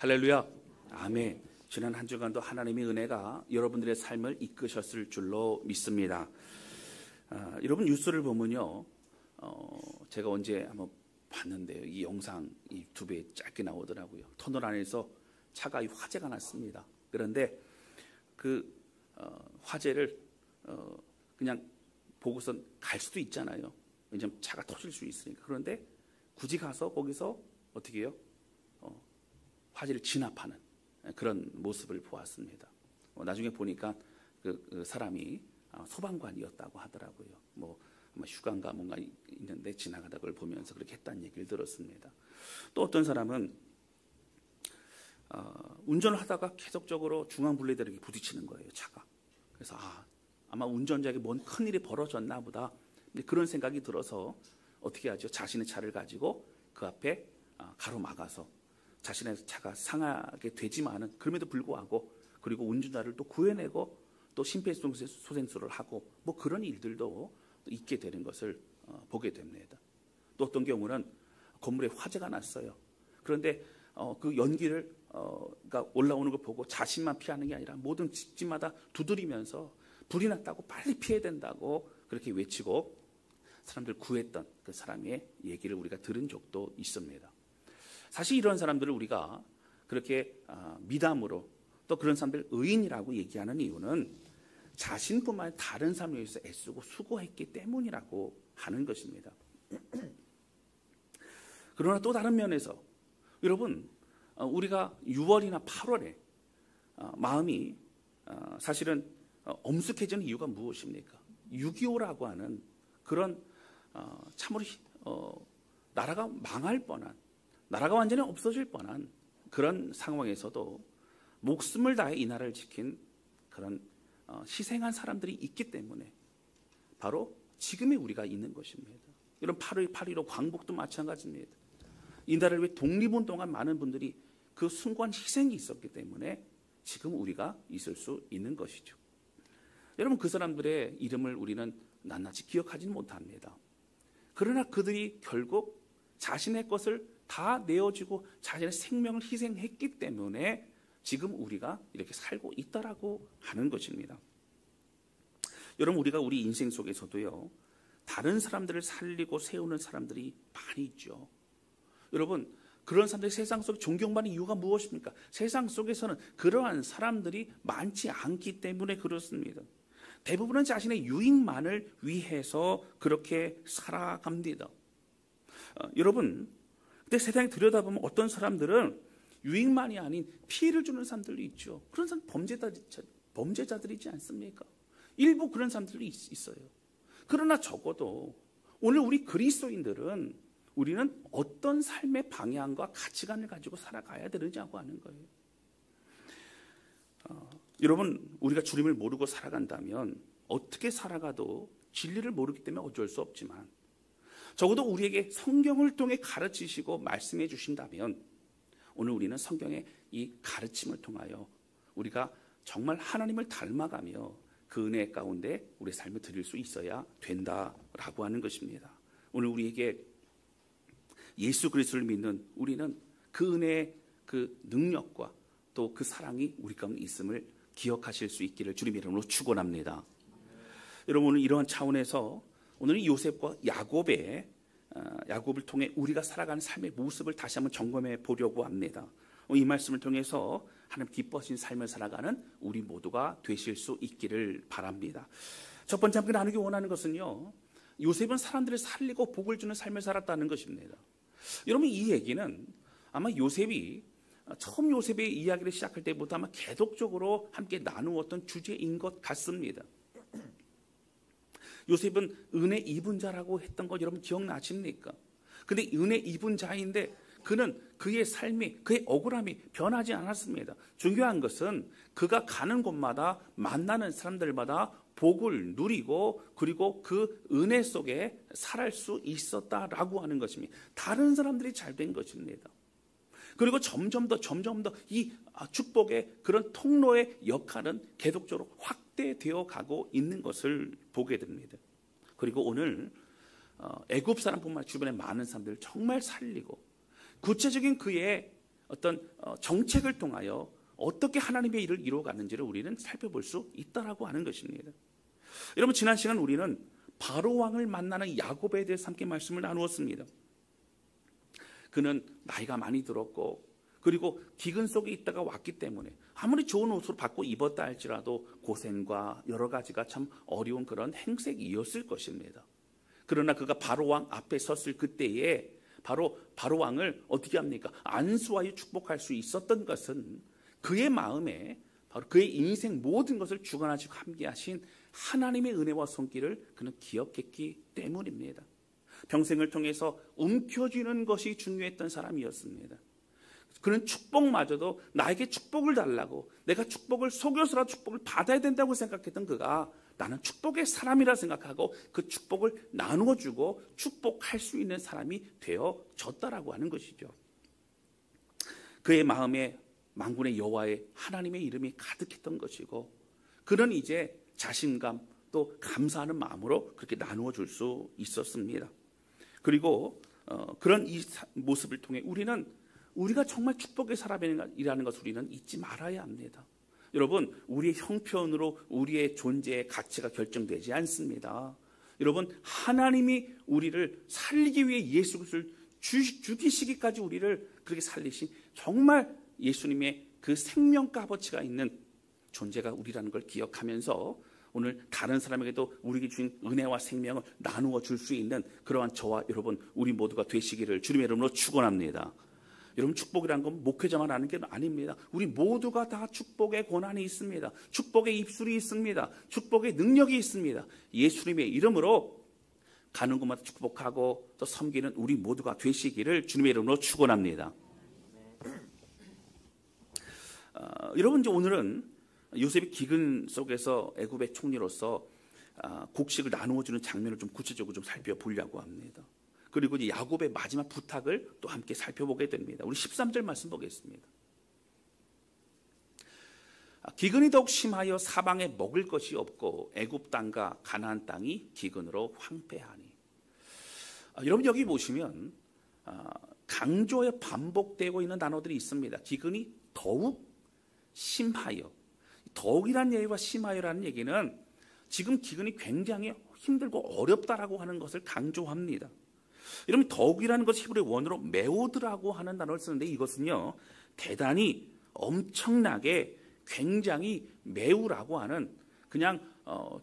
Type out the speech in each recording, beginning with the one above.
할렐루야. 아멘. 지난 한 주간도 하나님의 은혜가 여러분들의 삶을 이끄셨을 줄로 믿습니다. 여러분 뉴스를 보면요, 제가 언제 한번 봤는데요, 이 영상 유튜브에 짧게 나오더라고요. 터널 안에서 차가 화재가 났습니다. 그런데 그 화재를 그냥 보고선 갈 수도 있잖아요. 왜냐하면 차가 터질 수 있으니까. 그런데 굳이 가서 거기서 어떻게 해요? 화재를 진압하는 그런 모습을 보았습니다. 나중에 보니까 그 사람이 소방관이었다고 하더라고요. 뭐 휴가인가 뭔가 있는데 지나가다 그걸 보면서 그렇게 했다는 얘기를 들었습니다. 또 어떤 사람은 운전을 하다가 계속적으로 중앙분리대로에 부딪히는 거예요, 차가. 그래서 아마 운전자에게 뭔 큰일이 벌어졌나 보다, 그런 생각이 들어서 어떻게 하죠? 자신의 차를 가지고 그 앞에 가로막아서 자신의 차가 상하게 되지만은 그럼에도 불구하고, 그리고 운전자를 또 구해내고 또 심폐소생술을 하고 뭐 그런 일들도 있게 되는 것을 보게 됩니다. 또 어떤 경우는 건물에 화재가 났어요. 그런데 그 연기를 그러니까 올라오는 걸 보고 자신만 피하는 게 아니라 모든 집마다 두드리면서 불이 났다고 빨리 피해야 된다고 그렇게 외치고 사람들 구했던 그 사람의 얘기를 우리가 들은 적도 있습니다. 사실 이런 사람들을 우리가 그렇게 미담으로 또 그런 사람들 의인이라고 얘기하는 이유는 자신뿐만 아니라 다른 사람을 위해서 애쓰고 수고했기 때문이라고 하는 것입니다. 그러나 또 다른 면에서 여러분, 우리가 6월이나 8월에 마음이 사실은 엄숙해지는 이유가 무엇입니까? 6.25라고 하는 그런 참으로 나라가 망할 뻔한, 나라가 완전히 없어질 뻔한 그런 상황에서도 목숨을 다해 이 나라를 지킨 그런 희생한 사람들이 있기 때문에 바로 지금의 우리가 있는 것입니다. 이런 8.15 광복도 마찬가지입니다. 이 나라를 위해 독립운동한 많은 분들이 그 숭고한 희생이 있었기 때문에 지금 우리가 있을 수 있는 것이죠. 여러분, 그 사람들의 이름을 우리는 낱낱이 기억하지는 못합니다. 그러나 그들이 결국 자신의 것을 다 내어주고 자신의 생명을 희생했기 때문에 지금 우리가 이렇게 살고 있다라고 하는 것입니다. 여러분, 우리가 우리 인생 속에서도요, 다른 사람들을 살리고 세우는 사람들이 많이 있죠. 여러분, 그런 사람들이 세상 속에 존경받는 이유가 무엇입니까? 세상 속에서는 그러한 사람들이 많지 않기 때문에 그렇습니다. 대부분은 자신의 유익만을 위해서 그렇게 살아갑니다. 여러분, 근데 세상에 들여다보면 어떤 사람들은 유익만이 아닌 피해를 주는 사람들도 있죠. 그런 사람 범죄자들이지 않습니까? 일부 그런 사람들이 있어요. 그러나 적어도 오늘 우리 그리스도인들은 우리는 어떤 삶의 방향과 가치관을 가지고 살아가야 되느냐고 하는 거예요. 여러분, 우리가 주님을 모르고 살아간다면 어떻게 살아가도 진리를 모르기 때문에 어쩔 수 없지만, 적어도 우리에게 성경을 통해 가르치시고 말씀해 주신다면 오늘 우리는 성경의 이 가르침을 통하여 우리가 정말 하나님을 닮아가며 그 은혜 가운데 우리의 삶을 드릴 수 있어야 된다라고 하는 것입니다. 오늘 우리에게 예수 그리스도를 믿는 우리는 그 은혜의 그 능력과 또 그 사랑이 우리 가운데 있음을 기억하실 수 있기를 주님의 이름으로 축원합니다. 여러분, 오늘 이러한 차원에서 오늘 요셉과 야곱을 통해 우리가 살아가는 삶의 모습을 다시 한번 점검해 보려고 합니다. 이 말씀을 통해서 하나님 기뻐하신 삶을 살아가는 우리 모두가 되실 수 있기를 바랍니다. 첫 번째 함께 나누기 원하는 것은요, 요셉은 사람들을 살리고 복을 주는 삶을 살았다는 것입니다. 여러분, 이 얘기는 아마 처음 요셉의 이야기를 시작할 때부터 아마 계속적으로 함께 나누었던 주제인 것 같습니다. 요셉은 은혜 입은 자라고 했던 거 여러분 기억나십니까? 근데 은혜 입은 자인데 그는 그의 삶이, 그의 억울함이 변하지 않았습니다. 중요한 것은 그가 가는 곳마다 만나는 사람들마다 복을 누리고 그리고 그 은혜 속에 살할 수 있었다라고 하는 것입니다. 다른 사람들이 잘 된 것입니다. 그리고 점점 더 이 축복의 그런 통로의 역할은 계속적으로 확대되어 가고 있는 것을 보게 됩니다. 그리고 오늘 애굽 사람뿐만 아니라 주변에 많은 사람들을 정말 살리고 구체적인 그의 어떤 정책을 통하여 어떻게 하나님의 일을 이루어가는지를 우리는 살펴볼 수 있다라고 하는 것입니다. 여러분, 지난 시간 우리는 바로 왕을 만나는 야곱에 대해서 함께 말씀을 나누었습니다. 그는 나이가 많이 들었고 그리고 기근 속에 있다가 왔기 때문에 아무리 좋은 옷을 받고 입었다 할지라도 고생과 여러 가지가 참 어려운 그런 행색이었을 것입니다. 그러나 그가 바로왕 앞에 섰을 그때에 바로왕을 어떻게 합니까? 안수하여 축복할 수 있었던 것은 그의 마음에 바로 그의 인생 모든 것을 주관하시고 함께하신 하나님의 은혜와 손길을 그는 기억했기 때문입니다. 평생을 통해서 움켜쥐는 것이 중요했던 사람이었습니다. 그는 축복마저도 나에게 축복을 달라고, 내가 축복을 속여서라도 축복을 받아야 된다고 생각했던 그가 나는 축복의 사람이라 생각하고 그 축복을 나누어주고 축복할 수 있는 사람이 되어졌다라고 하는 것이죠. 그의 마음에 만군의 여호와의 하나님의 이름이 가득했던 것이고, 그는 이제 자신감 또 감사하는 마음으로 그렇게 나누어 줄 수 있었습니다. 그리고 그런 이 모습을 통해 우리가 정말 축복의 사람이라는 것을 우리는 잊지 말아야 합니다. 여러분, 우리의 형편으로 우리의 존재의 가치가 결정되지 않습니다. 여러분, 하나님이 우리를 살리기 위해 예수 그리스도를 죽이시기까지 우리를 그렇게 살리신 정말 예수님의 그 생명 값어치가 있는 존재가 우리라는 걸 기억하면서 오늘 다른 사람에게도 우리에게 주신 은혜와 생명을 나누어 줄 수 있는 그러한 저와 여러분 우리 모두가 되시기를 주님의 이름으로 축원합니다. 여러분, 축복이라는 건 목회자만 아는 게 아닙니다. 우리 모두가 다 축복의 권한이 있습니다. 축복의 입술이 있습니다. 축복의 능력이 있습니다. 예수님의 이름으로 가는 곳마다 축복하고 또 섬기는 우리 모두가 되시기를 주님의 이름으로 축원합니다. 여러분, 이제 오늘은 요셉이 기근 속에서 애굽의 총리로서 곡식을 나누어주는 장면을 좀 구체적으로 좀 살펴보려고 합니다. 그리고 이제 야곱의 마지막 부탁을 또 함께 살펴보게 됩니다. 우리 13절 말씀 보겠습니다. 기근이 더욱 심하여 사방에 먹을 것이 없고 애굽 땅과 가나안 땅이 기근으로 황폐하니. 여러분, 여기 보시면 강조에 반복되고 있는 단어들이 있습니다. 기근이 더욱 심하여. 더욱이라는 얘기와 심하여라는 얘기는 지금 기근이 굉장히 힘들고 어렵다라고 하는 것을 강조합니다. 여러분, 더욱이라는 것이 히브리 원어로 메오드라고 하는 단어를 쓰는데 이것은요 대단히 엄청나게 굉장히 매우라고 하는 그냥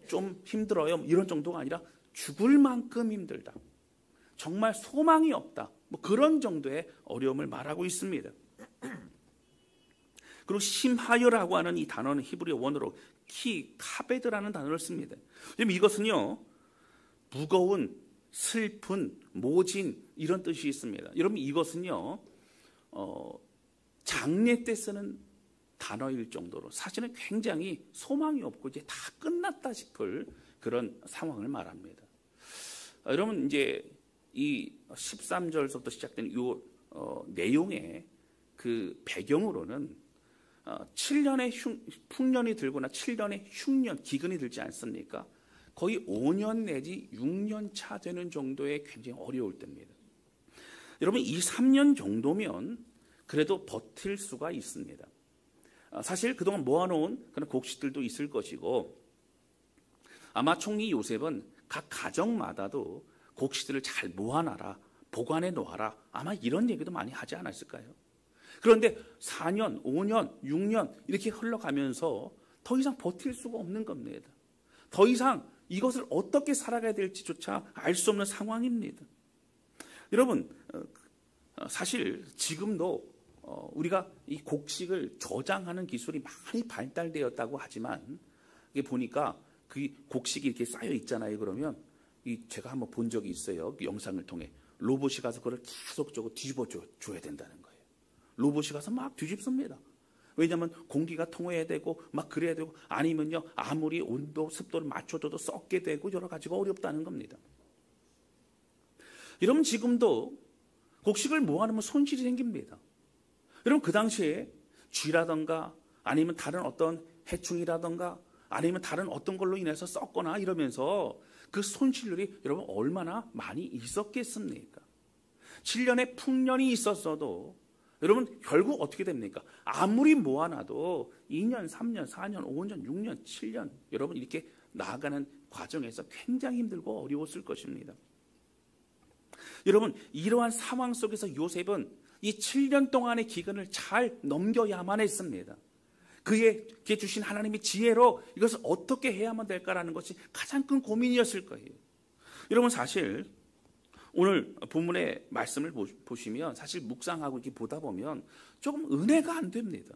좀 힘들어요 이런 정도가 아니라 죽을 만큼 힘들다, 정말 소망이 없다, 뭐 그런 정도의 어려움을 말하고 있습니다. 그리고 심하여라고 하는 이 단어는 히브리 원어로 카베드라는 단어를 씁니다. 이것은요 무거운, 슬픈, 모진 이런 뜻이 있습니다. 여러분, 이것은요 장례 때 쓰는 단어일 정도로 사실은 굉장히 소망이 없고 이제 다 끝났다 싶을 그런 상황을 말합니다. 여러분, 이제 이 13절부터 시작된 이 내용의 그 배경으로는 7년의 풍년이 들거나 7년의 흉년, 기근이 들지 않습니까? 거의 5년 내지 6년 차 되는 정도의 굉장히 어려울 때입니다. 여러분, 이 3년 정도면 그래도 버틸 수가 있습니다. 사실 그동안 모아놓은 그런 곡식들도 있을 것이고, 아마 총리 요셉은 각 가정마다도 곡식들을 잘 모아놔라, 보관해 놓아라, 아마 이런 얘기도 많이 하지 않았을까요? 그런데 4년, 5년, 6년 이렇게 흘러가면서 더 이상 버틸 수가 없는 겁니다. 더 이상 이것을 어떻게 살아가야 될지조차 알 수 없는 상황입니다. 여러분, 사실 지금도 우리가 이 곡식을 저장하는 기술이 많이 발달되었다고 하지만 이게 보니까 그 곡식이 이렇게 쌓여 있잖아요. 그러면 제가 한번 본 적이 있어요. 그 영상을 통해 로봇이 가서 그걸 계속적으로 뒤집어 줘야 된다는 거예요. 로봇이 가서 막 뒤집습니다. 왜냐하면 공기가 통해야 되고 막 그래야 되고, 아니면요 아무리 온도 습도를 맞춰줘도 썩게 되고 여러 가지가 어렵다는 겁니다. 여러분, 지금도 곡식을 모아놓으면 손실이 생깁니다. 여러분, 그 당시에 쥐라던가 아니면 다른 어떤 해충이라던가 아니면 다른 어떤 걸로 인해서 썩거나 이러면서 그 손실률이 여러분 얼마나 많이 있었겠습니까? 7년의 풍년이 있었어도 여러분 결국 어떻게 됩니까? 아무리 모아놔도 2년, 3년, 4년, 5년, 6년, 7년 여러분 이렇게 나아가는 과정에서 굉장히 힘들고 어려웠을 것입니다. 여러분 이러한 상황 속에서 요셉은 이 7년 동안의 기간을 잘 넘겨야만 했습니다. 그에게 주신 하나님의 지혜로 이것을 어떻게 해야만 될까라는 것이 가장 큰 고민이었을 거예요. 여러분 사실 오늘 본문의 말씀을 보시면 사실 묵상하고 이렇게 보다 보면 조금 은혜가 안 됩니다.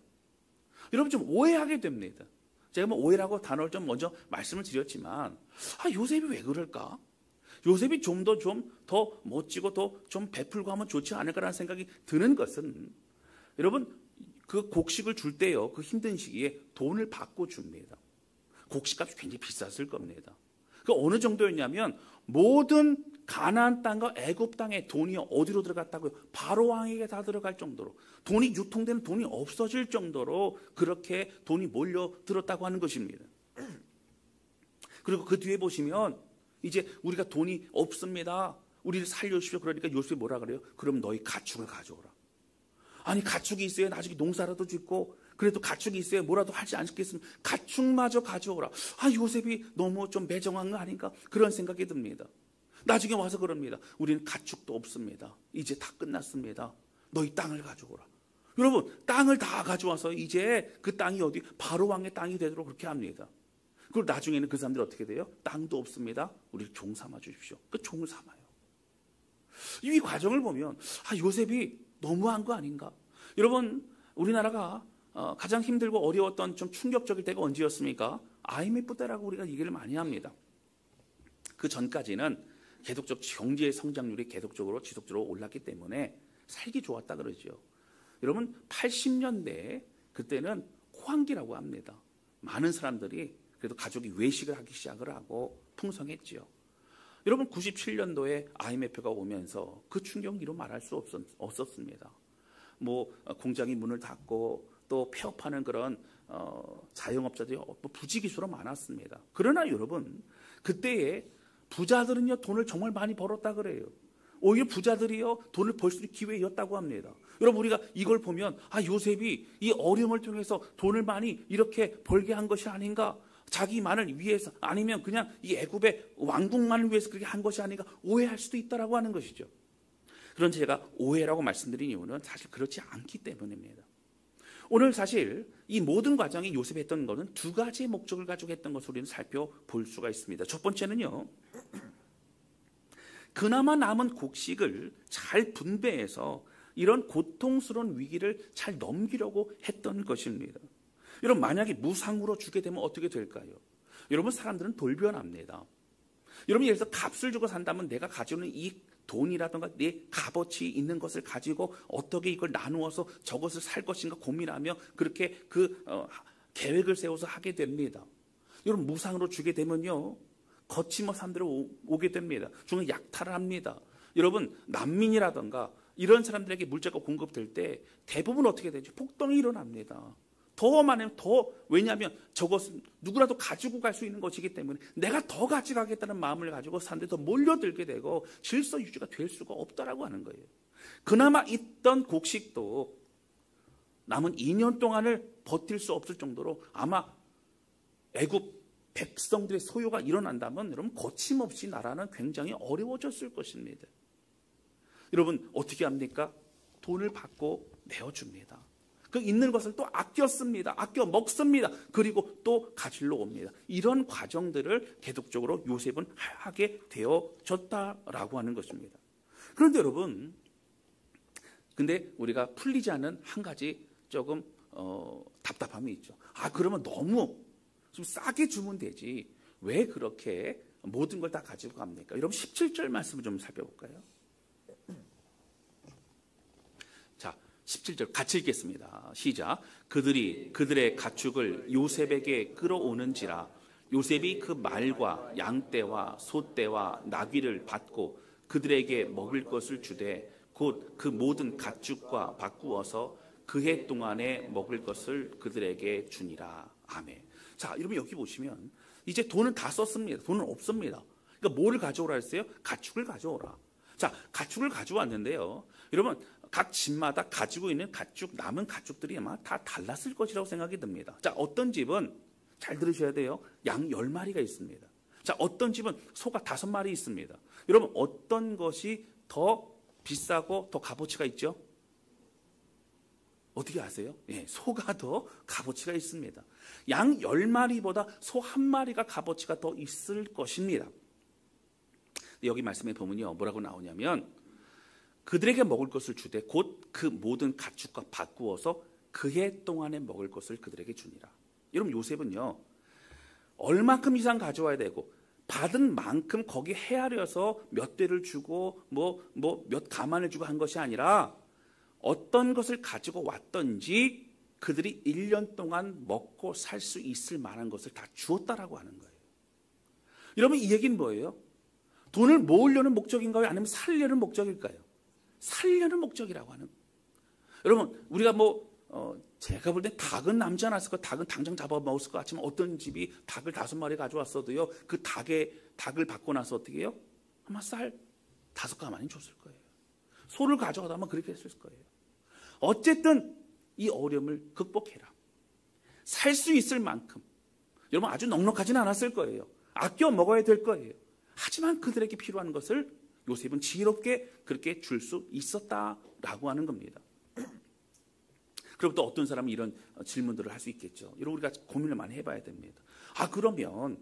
여러분 좀 오해하게 됩니다. 제가 뭐 오해라고 단어를 좀 먼저 말씀을 드렸지만 요셉이 왜 그럴까? 요셉이 좀 더 멋지고 더 좀 베풀고 하면 좋지 않을까라는 생각이 드는 것은 여러분 그 곡식을 줄 때요 그 힘든 시기에 돈을 받고 줍니다. 곡식값이 굉장히 비쌌을 겁니다. 그 어느 정도였냐면 모든 가나안 땅과 애굽 땅에 돈이 어디로 들어갔다고요? 바로 왕에게 다 들어갈 정도로 돈이 유통되는 돈이 없어질 정도로 그렇게 돈이 몰려들었다고 하는 것입니다. 그리고 그 뒤에 보시면 이제 우리가 돈이 없습니다. 우리를 살려주십시오. 그러니까 요셉이 뭐라 그래요? 그럼 너희 가축을 가져오라. 아니 가축이 있어야 나중에 농사라도 짓고 그래도 가축이 있어야 뭐라도 하지 않겠습니까? 가축마저 가져오라. 요셉이 너무 좀 매정한 거 아닌가? 그런 생각이 듭니다. 나중에 와서 그럽니다. 우리는 가축도 없습니다. 이제 다 끝났습니다. 너희 땅을 가져오라. 여러분 땅을 다 가져와서 이제 그 땅이 어디? 바로 왕의 땅이 되도록 그렇게 합니다. 그리고 나중에는 그 사람들이 어떻게 돼요? 땅도 없습니다. 우리를 종 삼아 주십시오. 그 종을 삼아요. 이 과정을 보면 요셉이 너무한 거 아닌가? 여러분 우리나라가 가장 힘들고 어려웠던 좀 충격적일 때가 언제였습니까? IMF 때라고 우리가 얘기를 많이 합니다. 그 전까지는 계속적 경제 성장률이 계속적으로 지속적으로 올랐기 때문에 살기 좋았다 그러죠. 여러분 80년대 그때는 호황기라고 합니다. 많은 사람들이 그래도 가족이 외식을 하기 시작을 하고 풍성했죠. 여러분 97년도에 IMF가 오면서 그 충격기로 말할 수 없었습니다. 뭐 공장이 문을 닫고 또 폐업하는 그런 자영업자들이 부지기수로 많았습니다. 그러나 여러분 그때에 부자들은요 돈을 정말 많이 벌었다 그래요. 오히려 부자들이요 돈을 벌 수 있는 기회였다고 합니다. 여러분 우리가 이걸 보면 요셉이 이 어려움을 통해서 돈을 많이 이렇게 벌게 한 것이 아닌가? 자기만을 위해서 아니면 그냥 이 애굽의 왕국만을 위해서 그렇게 한 것이 아닌가 오해할 수도 있다라고 하는 것이죠. 그런 제가 오해라고 말씀드린 이유는 사실 그렇지 않기 때문입니다. 오늘 사실 이 모든 과정이 요셉이 했던 것은 두 가지의 목적을 가지고 했던 것을 우리는 살펴볼 수가 있습니다. 첫 번째는요. 그나마 남은 곡식을 잘 분배해서 이런 고통스러운 위기를 잘 넘기려고 했던 것입니다. 여러분 만약에 무상으로 주게 되면 어떻게 될까요? 여러분 사람들은 돌변합니다. 여러분 예를 들어서 값을 주고 산다면 내가 가지고 있는 이 돈이라든가 내 값어치 있는 것을 가지고 어떻게 이걸 나누어서 저것을 살 것인가 고민하며 그렇게 계획을 세워서 하게 됩니다. 여러분 무상으로 주게 되면요 거침없이 사람들이 오게 됩니다. 중간 약탈을 합니다. 여러분 난민이라든가 이런 사람들에게 물자가 공급될 때 대부분 어떻게 되죠? 폭동이 일어납니다. 더 많으면 더 왜냐하면 저것은 누구라도 가지고 갈 수 있는 것이기 때문에 내가 더 가져가겠다는 마음을 가지고 사람들이 더 몰려들게 되고 질서 유지가 될 수가 없다라고 하는 거예요. 그나마 있던 곡식도 남은 2년 동안을 버틸 수 없을 정도로 아마 애굽 백성들의 소요가 일어난다면 여러분 거침없이 나라는 굉장히 어려워졌을 것입니다. 여러분 어떻게 합니까? 돈을 받고 내어줍니다. 그 있는 것을 또 아껴 씁니다. 아껴 먹습니다. 그리고 또 가지러 옵니다. 이런 과정들을 계속적으로 요셉은 하게 되어졌다라고 하는 것입니다. 그런데 여러분, 근데 우리가 풀리지 않는 한 가지 조금 답답함이 있죠. 그러면 너무 좀 싸게 주면 되지. 왜 그렇게 모든 걸 다 가지고 갑니까? 여러분 17절 말씀을 좀 살펴볼까요? 자, 17절 같이 읽겠습니다. 시작. 그들이 그들의 가축을 요셉에게 끌어오는지라 요셉이 그 말과 양떼와 소떼와 나귀를 받고 그들에게 먹을 것을 주되 곧 그 모든 가축과 바꾸어서 그해 동안에 먹을 것을 그들에게 주니라. 아멘. 자, 여러분 여기 보시면 이제 돈은 다 썼습니다. 돈은 없습니다. 그러니까 뭐를 가져오라 했어요? 가축을 가져오라. 자, 가축을 가져왔는데요. 여러분 각 집마다 가지고 있는 가축, 남은 가축들이 아마 다 달랐을 것이라고 생각이 듭니다. 자, 어떤 집은 잘 들으셔야 돼요. 양 10마리가 있습니다. 자, 어떤 집은 소가 5마리 있습니다. 여러분, 어떤 것이 더 비싸고 더 값어치가 있죠? 어떻게 아세요? 예, 소가 더 값어치가 있습니다. 양 10마리보다 소 1마리가 값어치가 더 있을 것입니다. 여기 말씀에 보면요, 뭐라고 나오냐면 그들에게 먹을 것을 주되 곧 그 모든 가축과 바꾸어서 그해 동안에 먹을 것을 그들에게 주니라. 여러분, 요셉은요, 얼마큼 이상 가져와야 되고 받은 만큼 거기 헤아려서 몇 대를 주고 몇 가만을 주고 한 것이 아니라 어떤 것을 가지고 왔던지 그들이 1년 동안 먹고 살 수 있을 만한 것을 다 주었다라고 하는 거예요. 여러분, 이 얘기는 뭐예요? 돈을 모으려는 목적인가요? 아니면 살려는 목적일까요? 살려는 목적이라고 하는 거예요. 여러분, 우리가 제가 볼 때 닭은 남지 않았을 거예요. 닭은 당장 잡아먹었을 것 같지만 어떤 집이 닭을 5마리 가져왔어도요, 그 닭을 받고 나서 어떻게 해요? 아마 쌀 5가마니 줬을 거예요. 소를 가져가다 아마 그렇게 했을 거예요. 어쨌든 이 어려움을 극복해라. 살 수 있을 만큼. 여러분, 아주 넉넉하지는 않았을 거예요. 아껴 먹어야 될 거예요. 하지만 그들에게 필요한 것을 요셉은 지혜롭게 그렇게 줄 수 있었다라고 하는 겁니다. 그럼 또 어떤 사람은 이런 질문들을 할 수 있겠죠. 여러분, 우리가 고민을 많이 해봐야 됩니다. 그러면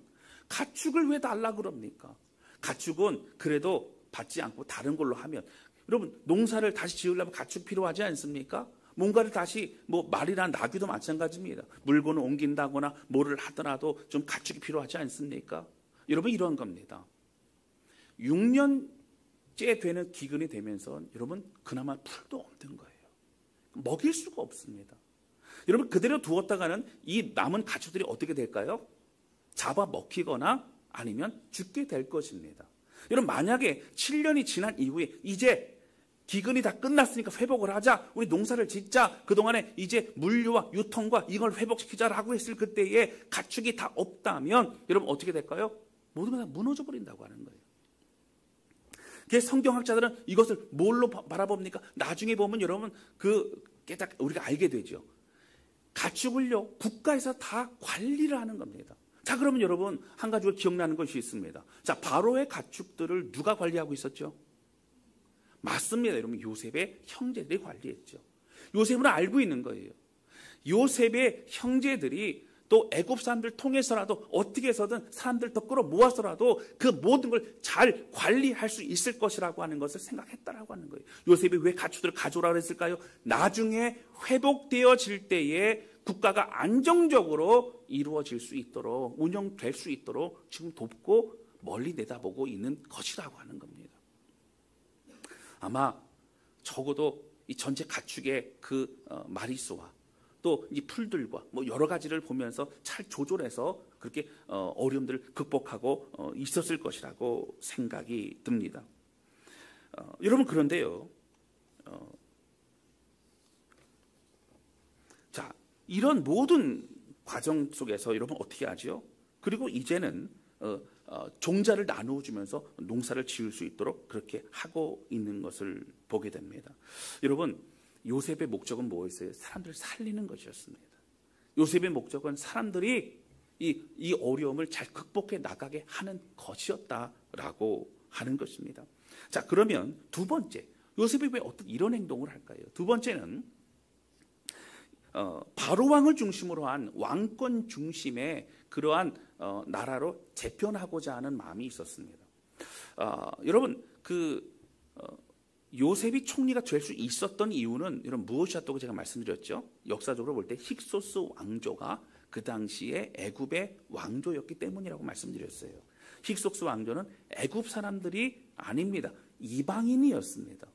가축을 왜 달라 그럽니까? 가축은 그래도 받지 않고 다른 걸로 하면, 여러분, 농사를 다시 지으려면 가축 필요하지 않습니까? 뭔가를 다시 말이나 나귀도 마찬가지입니다. 물건을 옮긴다거나 뭐를 하더라도 좀 가축이 필요하지 않습니까? 여러분, 이런 겁니다. 6년째 되는 기근이 되면서 여러분, 그나마 풀도 없는 거예요. 먹일 수가 없습니다. 여러분, 그대로 두었다가는 이 남은 가축들이 어떻게 될까요? 잡아 먹히거나 아니면 죽게 될 것입니다. 여러분, 만약에 7년이 지난 이후에 이제 기근이 다 끝났으니까 회복을 하자, 우리 농사를 짓자, 그동안에 이제 물류와 유통과 이걸 회복시키자라고 했을 그때에 가축이 다 없다면 여러분, 어떻게 될까요? 모든 게 다 무너져 버린다고 하는 거예요. 그래서 성경학자들은 이것을 뭘로 바라봅니까? 나중에 보면 여러분, 깨닫 우리가 알게 되죠. 가축을요, 국가에서 다 관리를 하는 겁니다. 자, 그러면 여러분, 한 가지가 기억나는 것이 있습니다. 자, 바로의 가축들을 누가 관리하고 있었죠? 맞습니다. 여러분, 요셉의 형제들이 관리했죠. 요셉은 알고 있는 거예요. 요셉의 형제들이 또 애굽 사람들 통해서라도 어떻게 해서든 사람들 더 끌어모아서라도 그 모든 걸 잘 관리할 수 있을 것이라고 하는 것을 생각했다라고 하는 거예요. 요셉이 왜 가축들을 가져오라고 했을까요? 나중에 회복되어질 때에 국가가 안정적으로 이루어질 수 있도록, 운영될 수 있도록 지금 돕고 멀리 내다보고 있는 것이라고 하는 겁니다. 아마 적어도 이 전체 가축의 마리수와 또 이 풀들과 여러 가지를 보면서 잘 조절해서 그렇게 어려움들을 극복하고 있었을 것이라고 생각이 듭니다. 여러분, 그런데요, 자, 이런 모든 과정 속에서 여러분 어떻게 하죠? 그리고 이제는 종자를 나누어 주면서 농사를 지을 수 있도록 그렇게 하고 있는 것을 보게 됩니다. 여러분, 요셉의 목적은 뭐였어요? 사람들을 살리는 것이었습니다. 요셉의 목적은 사람들이 이 어려움을 잘 극복해 나가게 하는 것이었다라고 하는 것입니다. 자, 그러면 두 번째, 요셉이 왜 어떤 이런 행동을 할까요? 두 번째는 바로 왕을 중심으로 한 왕권 중심의 그러한 나라로 재편하고자 하는 마음이 있었습니다. 여러분, 요셉이 총리가 될 수 있었던 이유는 여러분 무엇이었다고 제가 말씀드렸죠? 역사적으로 볼 때 힉소스 왕조가 그 당시에 애굽의 왕조였기 때문이라고 말씀드렸어요. 힉소스 왕조는 애굽 사람들이 아닙니다. 이방인이었습니다.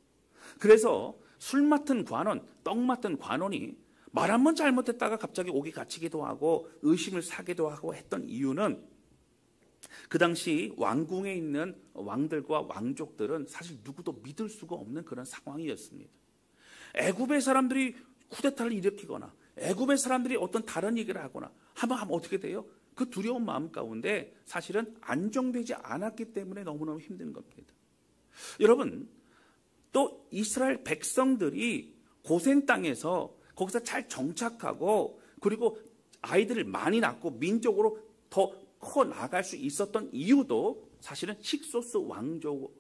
그래서 술 맡은 관원, 떡 맡은 관원이 말 한 번 잘못했다가 갑자기 옥에 갇히기도 하고 의심을 사기도 하고 했던 이유는 그 당시 왕궁에 있는 왕들과 왕족들은 사실 누구도 믿을 수가 없는 그런 상황이었습니다. 애굽의 사람들이 쿠데타를 일으키거나 애굽의 사람들이 어떤 다른 얘기를 하거나 하면 어떻게 돼요? 그 두려운 마음 가운데 사실은 안정되지 않았기 때문에 너무너무 힘든 겁니다. 여러분, 또 이스라엘 백성들이 고센 땅에서 거기서 잘 정착하고 그리고 아이들을 많이 낳고 민족으로 더 커 나갈 수 있었던 이유도 사실은 힉소스 왕족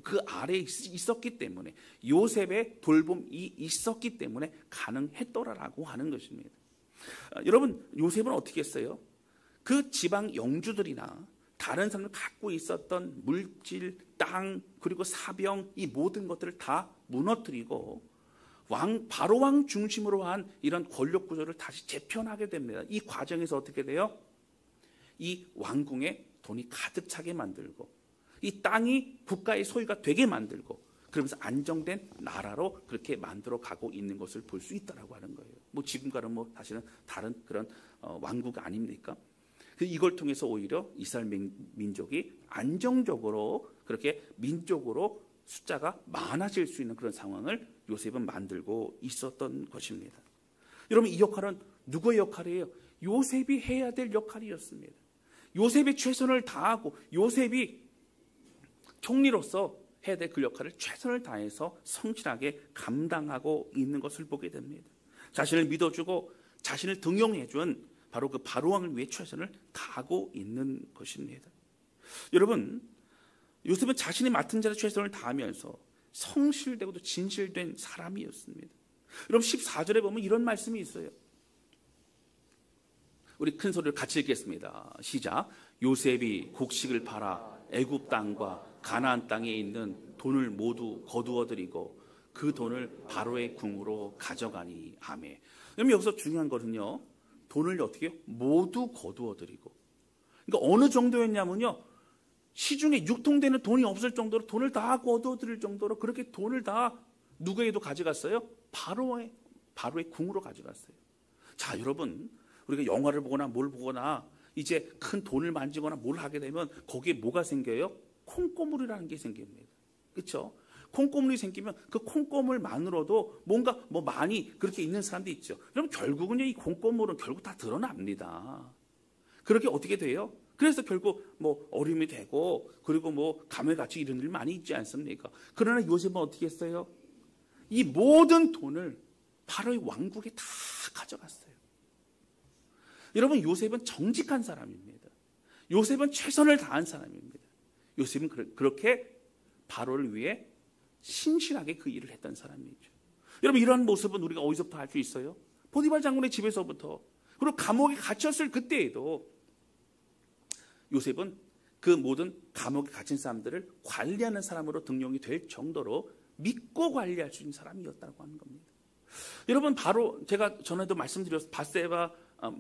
그 아래에 있었기 때문에, 요셉의 돌봄이 있었기 때문에 가능했더라라고 하는 것입니다. 여러분, 요셉은 어떻게 했어요? 그 지방 영주들이나 다른 사람들 갖고 있었던 물질, 땅, 그리고 사병, 이 모든 것들을 다 무너뜨리고 바로 왕 중심으로 한 이런 권력 구조를 다시 재편하게 됩니다. 이 과정에서 어떻게 돼요? 이 왕궁에 돈이 가득 차게 만들고, 이 땅이 국가의 소유가 되게 만들고, 그러면서 안정된 나라로 그렇게 만들어 가고 있는 것을 볼 수 있다라고 하는 거예요. 뭐 지금과는 뭐 사실은 다른 그런 왕국 아닙니까? 이걸 통해서 오히려 이스라엘 민족이 안정적으로 그렇게 민족으로 숫자가 많아질 수 있는 그런 상황을 요셉은 만들고 있었던 것입니다. 여러분, 이 역할은 누구의 역할이에요? 요셉이 해야 될 역할이었습니다. 요셉이 최선을 다하고 요셉이 총리로서 해야 될 그 역할을 최선을 다해서 성실하게 감당하고 있는 것을 보게 됩니다. 자신을 믿어주고 자신을 등용해준 바로 그 바로왕을 위해 최선을 다하고 있는 것입니다. 여러분, 요셉은 자신이 맡은 자에 최선을 다하면서 성실되고도 진실된 사람이었습니다. 여러분, 14절에 보면 이런 말씀이 있어요. 우리 큰 소리를 같이 읽겠습니다. 시작. 요셉이 곡식을 팔아 애굽 땅과 가나안 땅에 있는 돈을 모두 거두어들이고 그 돈을 바로의 궁으로 가져가니. 아멘. 그럼 여기서 중요한 거는요, 돈을 어떻게 해요? 모두 거두어들이고. 그러니까 어느 정도였냐면요, 시중에 유통되는 돈이 없을 정도로 돈을 다 거두어들일 정도로 그렇게 돈을 다 누구에게도 가져갔어요? 바로의 궁으로 가져갔어요. 자, 여러분, 우리가 영화를 보거나 뭘 보거나 이제 큰 돈을 만지거나 뭘 하게 되면 거기에 뭐가 생겨요? 콩고물이라는 게 생깁니다. 그렇죠? 콩고물이 생기면 그 콩고물만으로도 뭔가 뭐 많이 그렇게 있는 사람도 있죠. 그럼 결국은요, 이 콩고물은 결국 다 드러납니다. 그렇게 어떻게 돼요? 그래서 결국 뭐 어림이 되고 그리고 뭐 감회같이 이런 일 많이 있지 않습니까? 그러나 요셉은 어떻게 했어요? 이 모든 돈을 바로의 왕국에 다 가져갔어요. 여러분, 요셉은 정직한 사람입니다. 요셉은 최선을 다한 사람입니다. 요셉은 그렇게 바로를 위해 신실하게 그 일을 했던 사람이죠. 여러분, 이러한 모습은 우리가 어디서부터 알 수 있어요? 보디발 장군의 집에서부터, 그리고 감옥에 갇혔을 그때에도 요셉은 그 모든 감옥에 갇힌 사람들을 관리하는 사람으로 등용이 될 정도로 믿고 관리할 수 있는 사람이었다고 하는 겁니다. 여러분, 바로 제가 전에도 말씀드렸어요.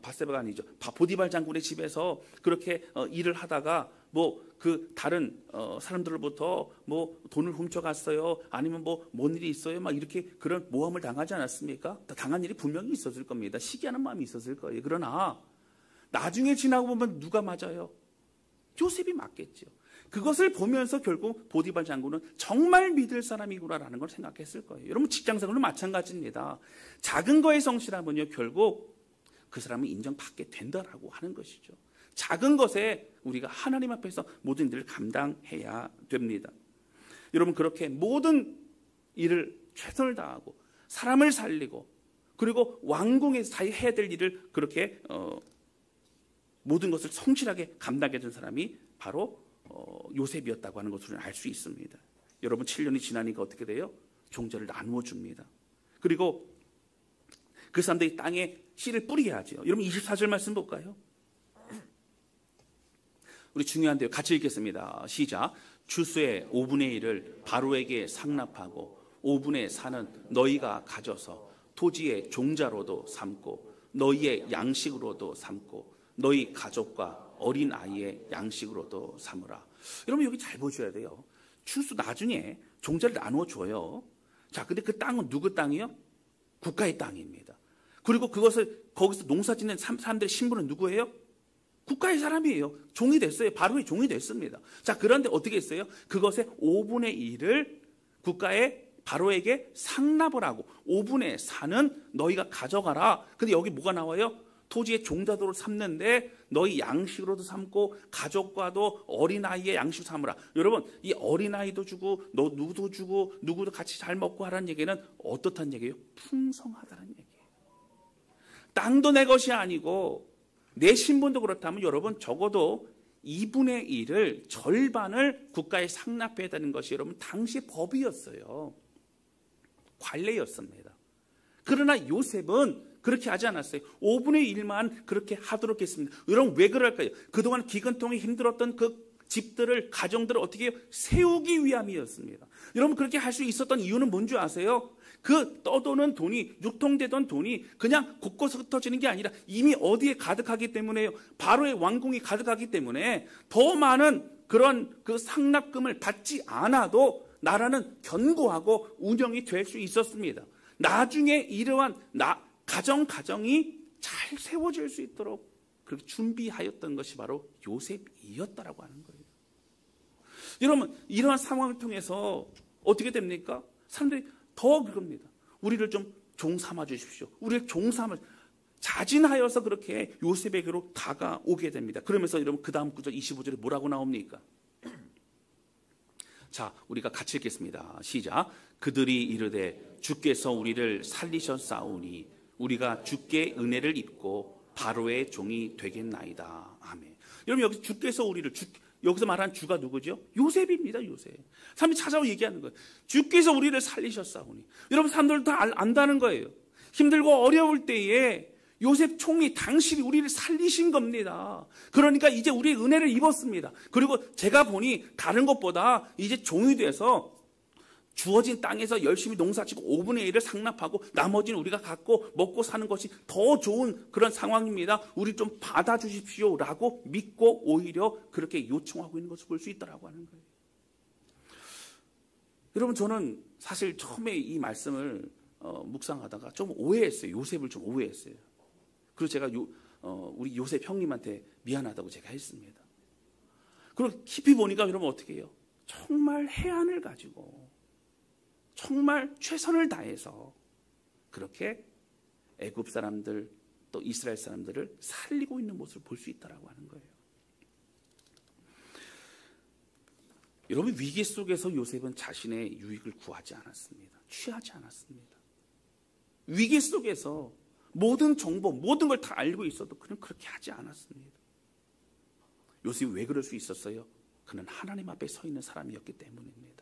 바세바가 아니죠. 보디발 장군의 집에서 그렇게 일을 하다가 뭐 그 다른 사람들로부터 뭐 돈을 훔쳐갔어요. 아니면 뭐 뭔 일이 있어요. 막 이렇게 그런 모함을 당하지 않았습니까? 당한 일이 분명히 있었을 겁니다. 시기하는 마음이 있었을 거예요. 그러나 나중에 지나고 보면 누가 맞아요? 요셉이 맞겠죠. 그것을 보면서 결국 보디발 장군은 정말 믿을 사람이구나라는 걸 생각했을 거예요. 여러분, 직장생활도 마찬가지입니다. 작은 거에 성실하면요, 결국 그 사람은 인정받게 된다라고 하는 것이죠. 작은 것에 우리가 하나님 앞에서 모든 일을 감당해야 됩니다. 여러분, 그렇게 모든 일을 최선을 다하고 사람을 살리고 그리고 왕궁에서 해야 될 일을 그렇게 모든 것을 성실하게 감당해 준 사람이 바로 요셉이었다고 하는 것을 알 수 있습니다. 여러분, 7년이 지나니까 어떻게 돼요? 종자를 나누어 줍니다. 그리고 그 사람들이 땅에 씨를 뿌리게 하죠. 여러분, 24절 말씀 볼까요? 우리 중요한데요. 같이 읽겠습니다. 시작. 추수의 5분의 1을 바로에게 상납하고 5분의 4는 너희가 가져서 토지의 종자로도 삼고 너희의 양식으로도 삼고 너희 가족과 어린 아이의 양식으로도 삼으라. 여러분, 여기 잘 보셔야 돼요. 추수 나중에 종자를 나누어 줘요. 자, 근데 그 땅은 누구 땅이요? 국가의 땅입니다. 그리고 그것을 거기서 농사 짓는 사람들의 신분은 누구예요? 국가의 사람이에요. 종이 됐어요. 바로의 종이 됐습니다. 자, 그런데 어떻게 했어요? 그것의 5분의 1을 국가의 바로에게 상납을 하고 5분의 4는 너희가 가져가라. 근데 여기 뭐가 나와요? 토지의 종자도로 삼는데 너희 양식으로도 삼고 가족과도 어린아이의 양식 삼으라. 여러분, 이 어린아이도 주고 너 누구도 주고 누구도 같이 잘 먹고 하라는 얘기는 어떻다는 얘기예요? 풍성하다는 얘기예요. 땅도 내 것이 아니고 내 신분도 그렇다면 여러분 적어도 2분의 1을 절반을 국가에 상납해야 되는 것이 여러분 당시의 법이었어요. 관례였습니다. 그러나 요셉은 그렇게 하지 않았어요. 5분의 1만 그렇게 하도록 했습니다. 여러분 왜 그럴까요? 그동안 기근통에 힘들었던 그 집들을 가정들을 어떻게 해요? 세우기 위함이었습니다. 여러분 그렇게 할 수 있었던 이유는 뭔지 아세요? 그 떠도는 돈이 유통되던 돈이 그냥 곳곳에 흩어지는 게 아니라 이미 어디에 가득하기 때문에요. 바로의 왕궁이 가득하기 때문에 더 많은 그런 그 상납금을 받지 않아도 나라는 견고하고 운영이 될 수 있었습니다. 나중에 이러한 가정이 잘 세워질 수 있도록 그렇게 준비하였던 것이 바로 요셉이었다라고 하는 거예요. 여러분 이러한 상황을 통해서 어떻게 됩니까? 사람들이 더 그겁니다. 우리를 좀 종 삼아 주십시오. 우리를 종 삼아 자진하여서 그렇게 요셉에게로 다가오게 됩니다. 그러면서 여러분 그 다음 구절 25절에 뭐라고 나옵니까? 자, 우리가 같이 읽겠습니다. 시작. 그들이 이르되 주께서 우리를 살리셨사오니 우리가 주께 은혜를 입고 바로의 종이 되겠나이다. 아멘. 여러분 여기서 주께서 우리를 여기서 말하는 주가 누구죠? 요셉입니다. 요셉. 사람이 찾아오 얘기하는 거예요. 주께서 우리를 살리셨사오니. 여러분 사람들 다 안다는 거예요. 힘들고 어려울 때에 요셉 총리 당신이 우리를 살리신 겁니다. 그러니까 이제 우리 은혜를 입었습니다. 그리고 제가 보니 다른 것보다 이제 종이 돼서 주어진 땅에서 열심히 농사짓고 5분의 1을 상납하고 나머지는 우리가 갖고 먹고 사는 것이 더 좋은 그런 상황입니다. 우리 좀 받아주십시오라고 믿고 오히려 그렇게 요청하고 있는 것을 볼 수 있다라고 하는 거예요. 여러분 저는 사실 처음에 이 말씀을 묵상하다가 좀 오해했어요. 요셉을 좀 오해했어요. 그리고 제가 우리 요셉 형님한테 미안하다고 제가 했습니다. 그리고 깊이 보니까 여러분 어떻게 해요? 정말 해안을 가지고 정말 최선을 다해서 그렇게 애굽 사람들 또 이스라엘 사람들을 살리고 있는 모습을 볼 수 있다라고 하는 거예요. 여러분 위기 속에서 요셉은 자신의 유익을 구하지 않았습니다. 취하지 않았습니다. 위기 속에서 모든 정보, 모든 걸 다 알고 있어도 그는 그렇게 하지 않았습니다. 요셉이 왜 그럴 수 있었어요? 그는 하나님 앞에 서 있는 사람이었기 때문입니다.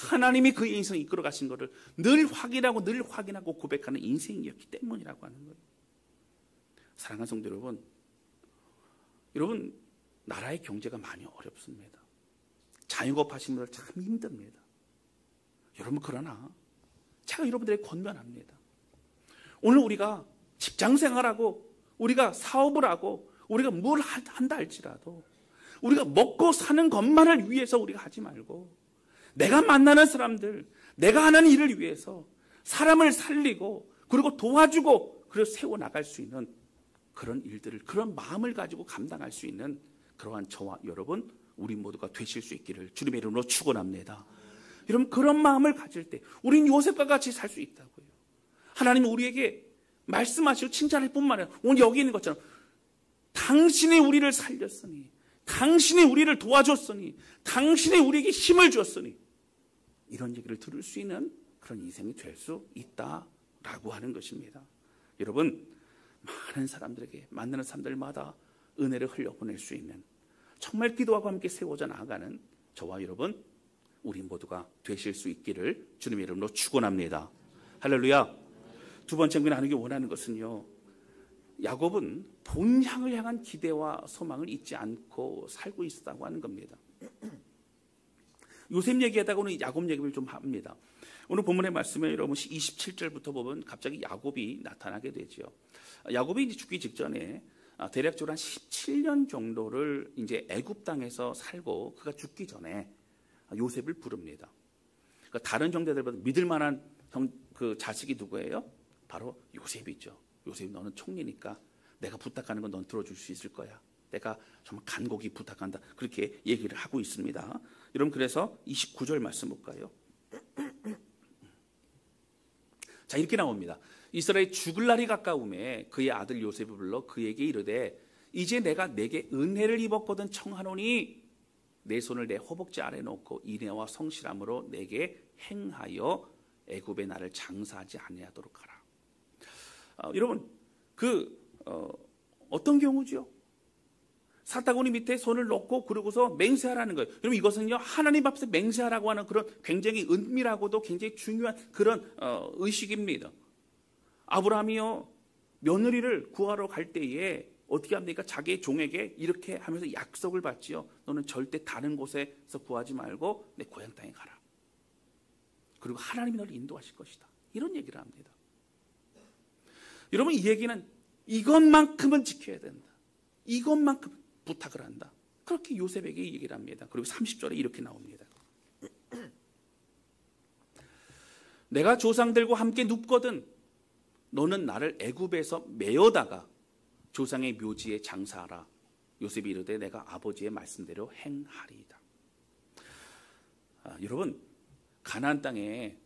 하나님이 그의 인생을 이끌어 가신 것을 늘 확인하고 고백하는 인생이었기 때문이라고 하는 거예요. 사랑하는 성도 여러분 나라의 경제가 많이 어렵습니다. 자영업 하시는 분들 참 힘듭니다. 여러분 그러나 제가 여러분들에게 권면합니다. 오늘 우리가 직장생활하고 우리가 사업을 하고 우리가 뭘 한다 할지라도 우리가 먹고 사는 것만을 위해서 우리가 하지 말고 내가 만나는 사람들, 내가 하는 일을 위해서 사람을 살리고 그리고 도와주고 그리고 세워나갈 수 있는 그런 일들을 그런 마음을 가지고 감당할 수 있는 그러한 저와 여러분 우리 모두가 되실 수 있기를 주님의 이름으로 축원합니다. 여러분 그런 마음을 가질 때 우리는 요셉과 같이 살 수 있다고요. 하나님이 우리에게 말씀하시고 칭찬할 뿐만 아니라 오늘 여기 있는 것처럼 당신이 우리를 살렸으니 당신이 우리를 도와줬으니 당신이 우리에게 힘을 줬으니 이런 얘기를 들을 수 있는 그런 인생이 될 수 있다라고 하는 것입니다. 여러분 많은 사람들에게 만나는 사람들마다 은혜를 흘려보낼 수 있는 정말 기도하고 함께 세워져 나아가는 저와 여러분 우리 모두가 되실 수 있기를 주님의 이름으로 축원합니다. 할렐루야. 두 번째 하나님께 원하는 것은요. 야곱은 본향을 향한 기대와 소망을 잊지 않고 살고 있었다고 하는 겁니다. 요셉 얘기하다가 오늘 야곱 얘기를 좀 합니다. 오늘 본문의 말씀에 여러분 27절부터 보면 갑자기 야곱이 나타나게 되죠. 야곱이 이제 죽기 직전에 대략적으로 한 17년 정도를 이제 애굽 땅에서 살고 그가 죽기 전에 요셉을 부릅니다. 그러니까 다른 형제들보다 믿을 만한 그 자식이 누구예요? 바로 요셉이죠. 요셉이 너는 총리니까 내가 부탁하는 건 넌 들어줄 수 있을 거야. 내가 정말 간곡히 부탁한다. 그렇게 얘기를 하고 있습니다. 여러분 그래서 29절 말씀 볼까요? 자, 이렇게 나옵니다. 이스라엘 죽을 날이 가까움에 그의 아들 요셉을 불러 그에게 이르되 이제 내가 내게 은혜를 입었거든 청하노니 내 손을 내 허벅지 아래 놓고 인애와 성실함으로 내게 행하여 애굽에 나를 장사하지 아니하도록 하라. 여러분 어떤 경우죠? 사타구니 밑에 손을 놓고 그러고서 맹세하라는 거예요. 여러분 이것은요 하나님 앞에서 맹세하라고 하는 그런 굉장히 은밀하고도 굉장히 중요한 그런 의식입니다. 아브라함이요 며느리를 구하러 갈 때에 어떻게 합니까? 자기의 종에게 이렇게 하면서 약속을 받지요. 너는 절대 다른 곳에서 구하지 말고 내 고향 땅에 가라. 그리고 하나님이 너를 인도하실 것이다. 이런 얘기를 합니다. 여러분 이 얘기는 이것만큼은 지켜야 된다. 이것만큼 부탁을 한다. 그렇게 요셉에게 얘기를 합니다. 그리고 30절에 이렇게 나옵니다. 내가 조상들과 함께 눕거든 너는 나를 애굽에서 메어다가 조상의 묘지에 장사하라. 요셉이 이르되 내가 아버지의 말씀대로 행하리이다. 여러분 가나안 땅에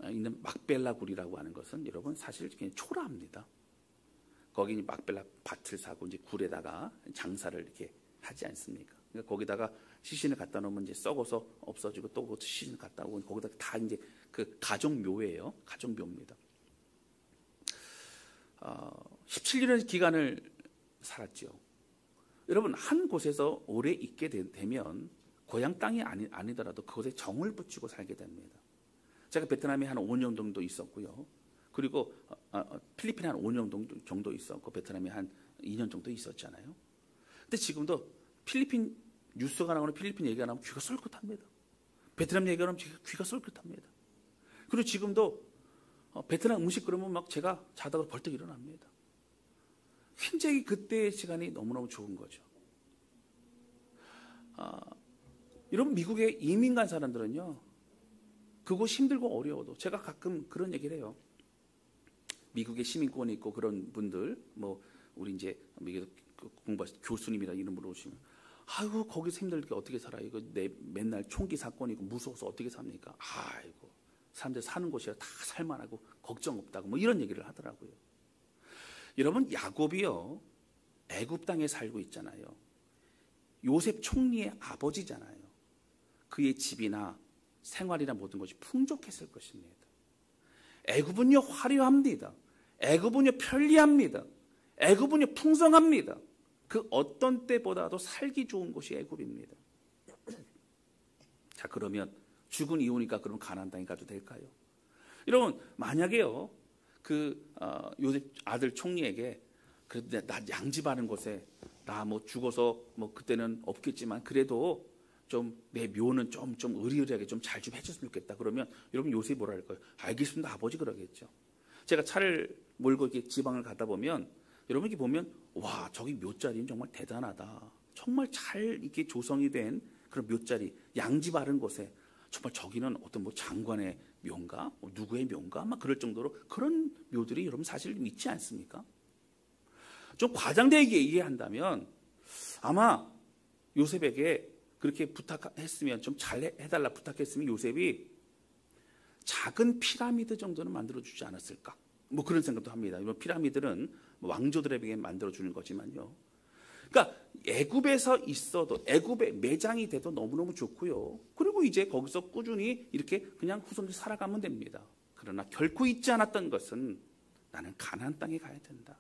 있는 막벨라 굴이라고 하는 것은 여러분 사실 그냥 초라합니다. 거기 막벨라 밭을 사고 이제 굴에다가 장사를 이렇게 하지 않습니까? 그러니까 거기다가 시신을 갖다 놓으면 이제 썩어서 없어지고 또 그 시신을 갖다 오고 거기다 다 이제 그 가족묘예요. 가족묘입니다. 17년의 기간을 살았죠. 여러분 한 곳에서 오래 있게 되면 고향 땅이 아니더라도 그곳에 정을 붙이고 살게 됩니다. 제가 베트남에 한 5년 정도 있었고요. 그리고 필리핀에 한 5년 정도 있었고 베트남에 한 2년 정도 있었잖아요. 근데 지금도 필리핀 뉴스가 나오는 필리핀 얘기가 나오면 귀가 쏠긋합니다. 베트남 얘기가 나오면 귀가 쏠긋합니다. 그리고 지금도 베트남 음식 그러면 막 제가 자다가 벌떡 일어납니다. 굉장히 그때의 시간이 너무너무 좋은 거죠. 여러분 미국에 이민 간 사람들은요. 그곳 힘들고 어려워도 제가 가끔 그런 얘기를 해요. 미국에 시민권이 있고 그런 분들 뭐 우리 이제 미국에서 공부하신 교수님이라 이름으로 오시면 아이고 거기서 힘들게 어떻게 살아요? 이거 맨날 총기 사건이고 무서워서 어떻게 삽니까? 아이고 사람들 사는 곳이라 다 살만하고 걱정 없다고 뭐 이런 얘기를 하더라고요. 여러분 야곱이요 애굽 땅에 살고 있잖아요. 요셉 총리의 아버지잖아요. 그의 집이나 생활이나 모든 것이 풍족했을 것입니다. 애굽은요 화려합니다. 애굽은요 편리합니다. 애굽은요 풍성합니다. 그 어떤 때보다도 살기 좋은 곳이 애굽입니다. 자 그러면 죽은 이후니까 그럼 가나안 땅에 가도 될까요? 여러분 만약에요 요셉 아들 총리에게 그래도 나 양집하는 곳에 나 뭐 죽어서 뭐 그때는 없겠지만 그래도 좀 내 묘는 좀 의리의리하게 좀 잘 좀 해줬으면 좋겠다. 그러면 여러분 요셉이 뭐라 할까요? 알겠습니다. 아버지 그러겠죠. 제가 차를 몰고 이렇게 지방을 가다 보면 여러분 이렇게 보면 와 저기 묘자리는 정말 대단하다. 정말 잘 이렇게 조성이 된 그런 묘자리 양집 아른 곳에 정말 저기는 어떤 뭐 장관의 묘인가 누구의 묘인가 막 그럴 정도로 그런 묘들이 여러분 사실 있지 않습니까? 좀 과장되게 얘기한다면 아마 요셉에게 그렇게 부탁했으면 좀 잘 해달라 부탁했으면 요셉이 작은 피라미드 정도는 만들어주지 않았을까 뭐 그런 생각도 합니다. 이런 피라미드는 왕조들에게 만들어주는 거지만요. 그러니까 애굽에서 있어도 애굽에 매장이 돼도 너무너무 좋고요. 그리고 이제 거기서 꾸준히 이렇게 그냥 후손들이 살아가면 됩니다. 그러나 결코 잊지 않았던 것은 나는 가나안 땅에 가야 된다.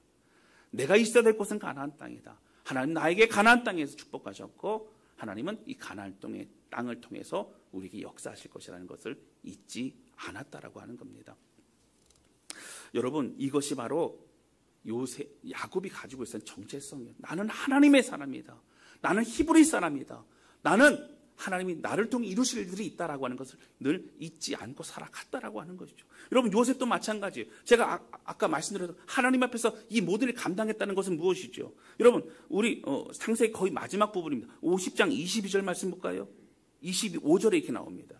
내가 있어야 될 곳은 가나안 땅이다. 하나님 나에게 가나안 땅에서 축복하셨고 하나님은 이 가나안 땅을 통해서 우리에게 역사하실 것이라는 것을 잊지 않았다라고 하는 겁니다. 여러분 이것이 바로 야곱이 가지고 있었던 정체성이에요. 나는 하나님의 사람이다. 나는 히브리 사람이다. 나는 하나님이 나를 통해 이루실 일들이 있다라고 하는 것을 늘 잊지 않고 살아갔다라고 하는 것이죠. 여러분 요셉도 마찬가지예요. 제가 아까 말씀드렸던 하나님 앞에서 이 모든 일을 감당했다는 것은 무엇이죠? 여러분 우리 상세히 거의 마지막 부분입니다. 50장 22절 말씀 볼까요? 25절에 이렇게 나옵니다.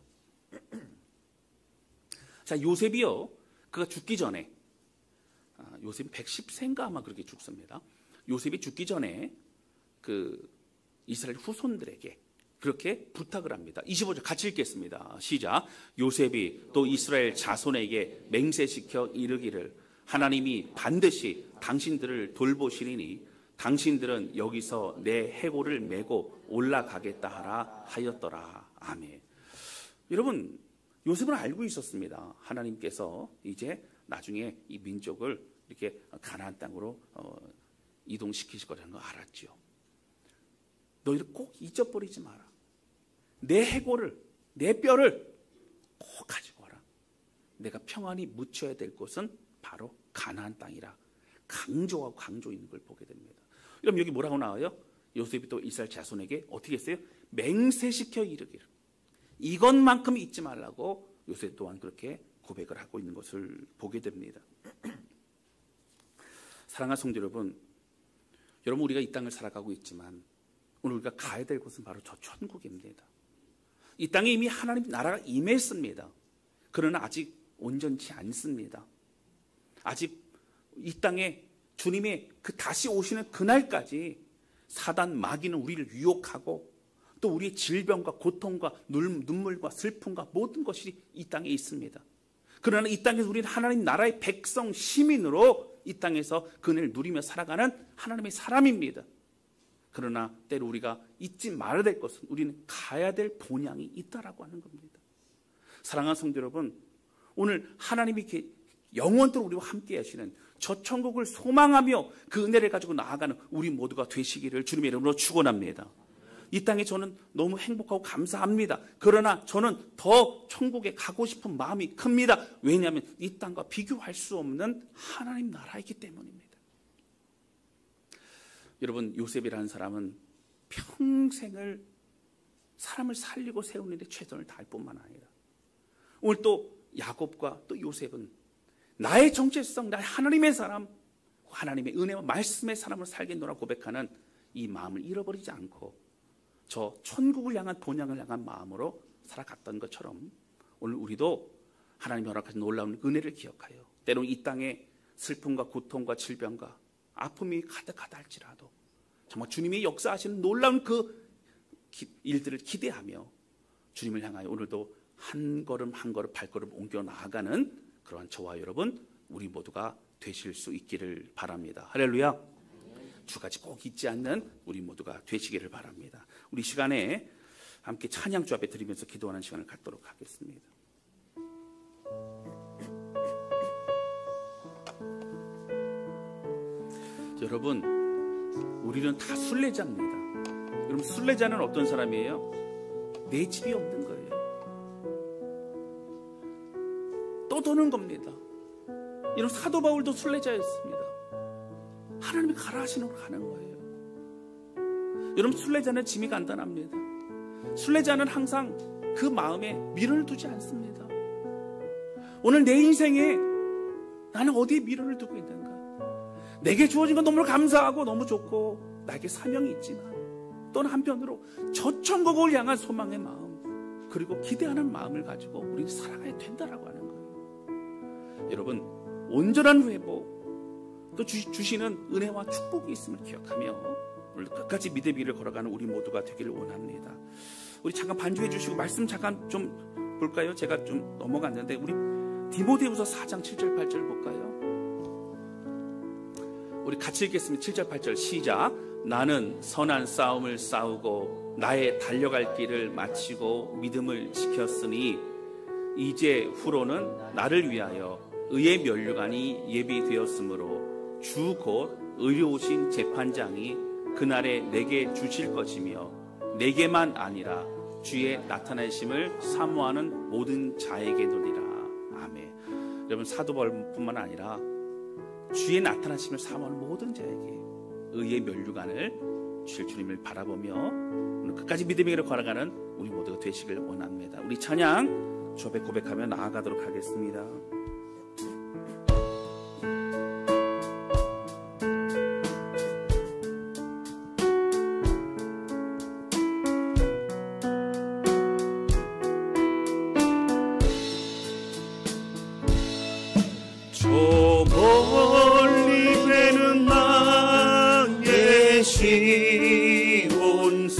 자 요셉이요 그가 죽기 전에 요셉이 110세인가 아마 그렇게 죽습니다. 요셉이 죽기 전에 그 이스라엘 후손들에게 그렇게 부탁을 합니다. 25절 같이 읽겠습니다. 시작. 요셉이 또 이스라엘 자손에게 맹세시켜 이르기를 하나님이 반드시 당신들을 돌보시리니 당신들은 여기서 내 해골을 메고 올라가겠다 하라 하였더라. 아멘. 여러분, 요셉은 알고 있었습니다. 하나님께서 이제 나중에 이 민족을 이렇게 가나안 땅으로 이동시키실 거라는 거 알았죠. 너희를 꼭 잊어버리지 마라. 내 해골을, 내 뼈를 꼭 가지고 와라. 내가 평안히 묻혀야 될 곳은 바로 가나안 땅이라. 강조하고 강조 있는 걸 보게 됩니다. 그럼 여기 뭐라고 나와요? 요셉이 또 이스라엘 자손에게 어떻게 했어요? 맹세시켜 이르기를. 이것만큼 잊지 말라고 요셉 또한 그렇게 고백을 하고 있는 것을 보게 됩니다. 사랑하는 성도 여러분, 우리가 이 땅을 살아가고 있지만 오늘 우리가 가야 될 곳은 바로 저 천국입니다. 이 땅에 이미 하나님 나라가 임했습니다. 그러나 아직 온전치 않습니다. 아직 이 땅에 주님의 그 다시 오시는 그날까지 사단 마귀는 우리를 유혹하고 또 우리의 질병과 고통과 눈물과 슬픔과 모든 것이 이 땅에 있습니다. 그러나 이 땅에서 우리는 하나님 나라의 백성 시민으로 이 땅에서 그 은혜를 누리며 살아가는 하나님의 사람입니다. 그러나 때로 우리가 잊지 말아야 될 것은 우리는 가야 될 본향이 있다라고 하는 겁니다. 사랑하는 성도 여러분, 오늘 하나님이 영원토록 우리와 함께 하시는 저 천국을 소망하며 그 은혜를 가지고 나아가는 우리 모두가 되시기를 주님의 이름으로 축원합니다. 이 땅에 저는 너무 행복하고 감사합니다. 그러나 저는 더 천국에 가고 싶은 마음이 큽니다. 왜냐하면 이 땅과 비교할 수 없는 하나님 나라이기 때문입니다. 여러분, 요셉이라는 사람은 평생을 사람을 살리고 세우는 데 최선을 다할 뿐만 아니라 오늘 또 야곱과 또 요셉은 나의 정체성, 나의 하나님의 사람, 하나님의 은혜와 말씀의 사람을 살겠노라 고백하는 이 마음을 잃어버리지 않고 저 천국을 향한 본향을 향한 마음으로 살아갔던 것처럼 오늘 우리도 하나님이 허락하신 놀라운 은혜를 기억하여 때로는 이 땅에 슬픔과 고통과 질병과 아픔이 가득하다 할지라도 정말 주님이 역사하시는 놀라운 그 일들을 기대하며 주님을 향하여 오늘도 한 걸음 한 걸음 발걸음 옮겨 나아가는 그러한 저와 여러분 우리 모두가 되실 수 있기를 바랍니다. 할렐루야. 두 가지 꼭 잊지 않는 우리 모두가 되시기를 바랍니다. 우리 시간에 함께 찬양 주 앞에 드리면서 기도하는 시간을 갖도록 하겠습니다. 여러분, 우리는 다 순례자입니다. 여러분, 순례자는 어떤 사람이에요? 내 집이 없는 거예요. 떠도는 겁니다. 이런 사도 바울도 순례자였습니다. 하나님이 가라 하시는 걸 가는 거예요. 여러분, 순례자는 짐이 간단합니다. 순례자는 항상 그 마음에 미련을 두지 않습니다. 오늘 내 인생에 나는 어디에 미련을 두고 있는가? 내게 주어진 건 너무 감사하고 너무 좋고 나에게 사명이 있지만 또는 한편으로 저 천국을 향한 소망의 마음 그리고 기대하는 마음을 가지고 우리는 살아가야 된다라고 하는 거예요. 여러분, 온전한 회복 또 주시는 은혜와 축복이 있음을 기억하며 오늘 끝까지 믿음의 길을 걸어가는 우리 모두가 되기를 원합니다. 우리 잠깐 반주해 주시고 말씀 잠깐 좀 볼까요? 제가 좀 넘어갔는데 우리 디모데후서 4장 7절 8절 볼까요? 우리 같이 읽겠습니다. 7절 8절 시작. 나는 선한 싸움을 싸우고 나의 달려갈 길을 마치고 믿음을 지켰으니 이제 후로는 나를 위하여 의의 면류관이 예비되었으므로 주 곧 의로우신 재판장이 그날에 내게 주실 것이며 내게만 아니라 주의 나타나심을 사모하는 모든 자에게도리라. 아멘. 여러분, 사도 바울뿐만 아니라 주의 나타나심을 사모하는 모든 자에게 의의 면류관을 주실 주님을 바라보며 오늘 끝까지 믿음의 길을 걸어가는 우리 모두가 되시길 원합니다. 우리 찬양 주 앞에 고백하며 나아가도록 하겠습니다. 시온소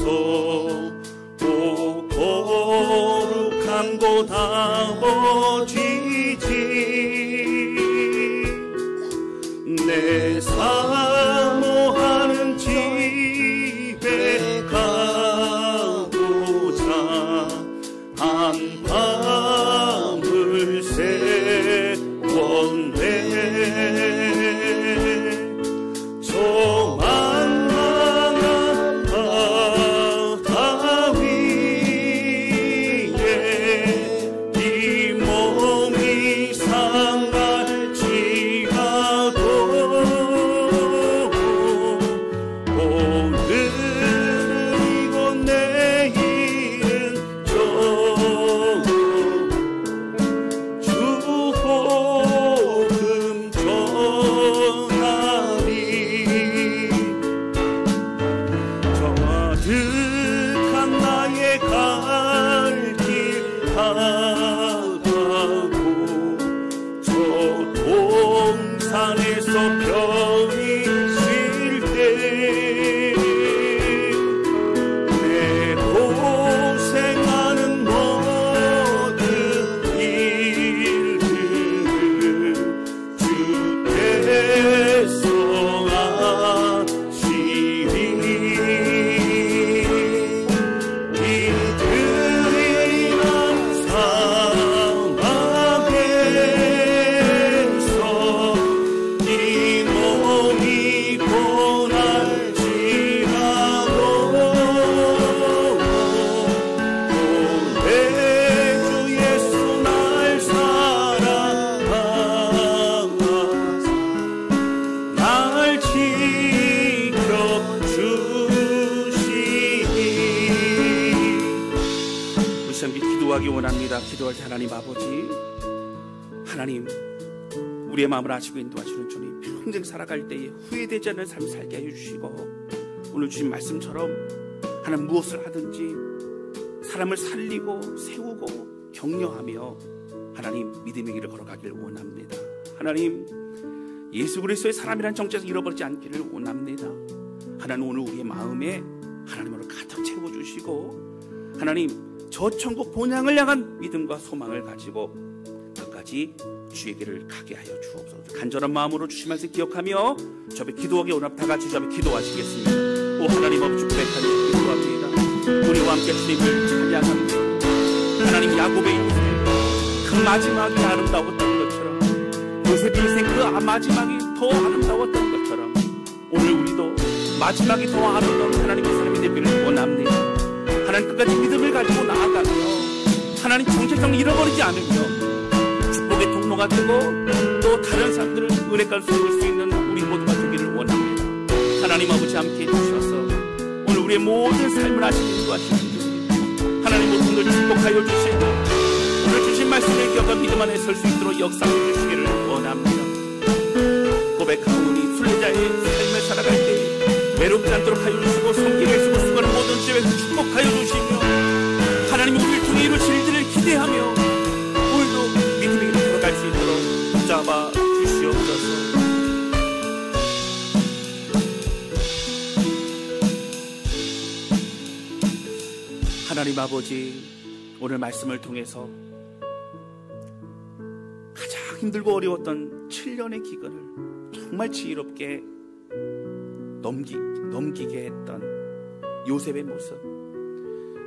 기도하기 원합니다. 기도할 때 하나님 아버지, 하나님 우리의 마음을 아시고 인도하시는 주님, 평생 살아갈 때에 후회되지 않는 삶을 살게 하여 주시고, 오늘 주신 말씀처럼 하나님 무엇을 하든지 사람을 살리고 세우고 격려하며 하나님 믿음의 길을 걸어가기를 원합니다. 하나님 예수 그리스도의 사람이라는 정체에서 잃어버리지 않기를 원합니다. 하나님 오늘 우리의 마음에 하나님으로 가득 채워주시고, 하나님 저 천국 본향을 향한 믿음과 소망을 가지고 끝까지 주의 길을 가게 하여 주옵소서. 간절한 마음으로 주신 말씀 기억하며 저 앞에 기도하기 원합니다. 다 같이 저 앞에 기도하시겠습니다. 오 하나님 아버지, 고백하니 기도합니다. 우리와 함께 주님을 찬양합니다. 하나님 야곱의 인생 그 마지막이 아름다웠던 것처럼, 요셉의 인생 그 마지막이 더 아름다웠던 것처럼 오늘 우리도 마지막이 더 아름다운 하나님의 사람이 되기를 원합니다. 하나님 끝까지 믿음을 가지고 나아가며 하나님 정체성을 잃어버리지 않으며 축복의 통로가 되고 또 다른 사람들을 은혜가 세울 수 있는 우리 모두가 되기를 원합니다. 하나님 아버지 함께 해주셔서 오늘 우리의 모든 삶을 하시는 인도하시는 주님, 하나님 모든 걸 축복하여 주시고 오늘 주신 말씀을 기억하 믿음 안에 설 수 있도록 역사해 주시기를 원합니다. 고백하오니 순례자의 삶을 살아갈 때 외롭지 않도록 하여 주시고 손길을 쓰고 수고하는 모든 지역에서 축복하여 주시며 하나님 우리를 통해 이루실 일들을 기대하며 오늘도 믿음의 길을 걸어갈 수 있도록 붙잡아 주시옵소서. 하나님 아버지, 오늘 말씀을 통해서 가장 힘들고 어려웠던 7년의 기간을 정말 지혜롭게 넘기게 했던 요셉의 모습,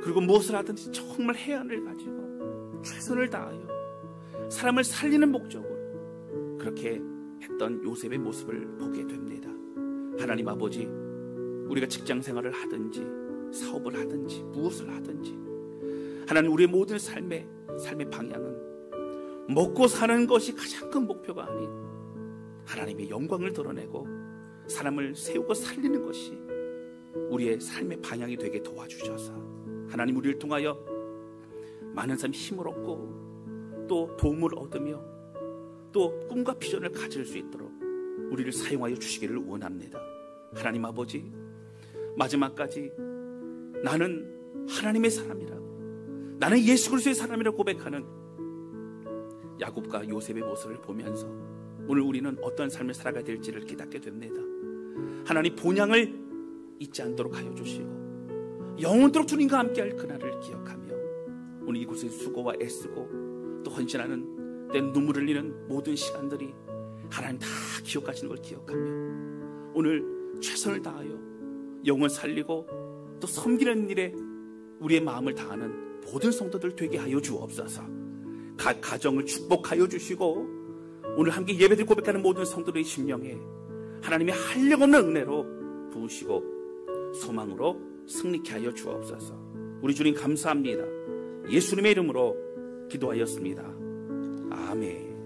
그리고 무엇을 하든지 정말 해안을 가지고 최선을 다하여 사람을 살리는 목적으로 그렇게 했던 요셉의 모습을 보게 됩니다. 하나님 아버지, 우리가 직장 생활을 하든지 사업을 하든지 무엇을 하든지 하나님 우리의 모든 삶의 방향은 먹고 사는 것이 가장 큰 목표가 아닌 하나님의 영광을 드러내고 사람을 세우고 살리는 것이 우리의 삶의 방향이 되게 도와주셔서 하나님 우리를 통하여 많은 사람이 힘을 얻고 또 도움을 얻으며 또 꿈과 비전을 가질 수 있도록 우리를 사용하여 주시기를 원합니다. 하나님 아버지, 마지막까지 나는 하나님의 사람이라고, 나는 예수 그리스도의 사람이라고 고백하는 야곱과 요셉의 모습을 보면서 오늘 우리는 어떤 삶을 살아가야 될지를 깨닫게 됩니다. 하나님 본향을 잊지 않도록 하여 주시고 영원토록 주님과 함께할 그날을 기억하며 오늘 이곳에 수고와 애쓰고 또 헌신하는 때 눈물을 흘리는 모든 시간들이 하나님 다 기억하시는 걸 기억하며 오늘 최선을 다하여 영을 살리고 또 섬기는 일에 우리의 마음을 다하는 모든 성도들 되게 하여 주옵소서. 가정을 축복하여 주시고 오늘 함께 예배드리고 고백하는 모든 성도들의 심령에 하나님의 한량없는 은혜로 부으시고 소망으로 승리케 하여 주옵소서. 우리 주님 감사합니다. 예수님의 이름으로 기도하였습니다. 아멘.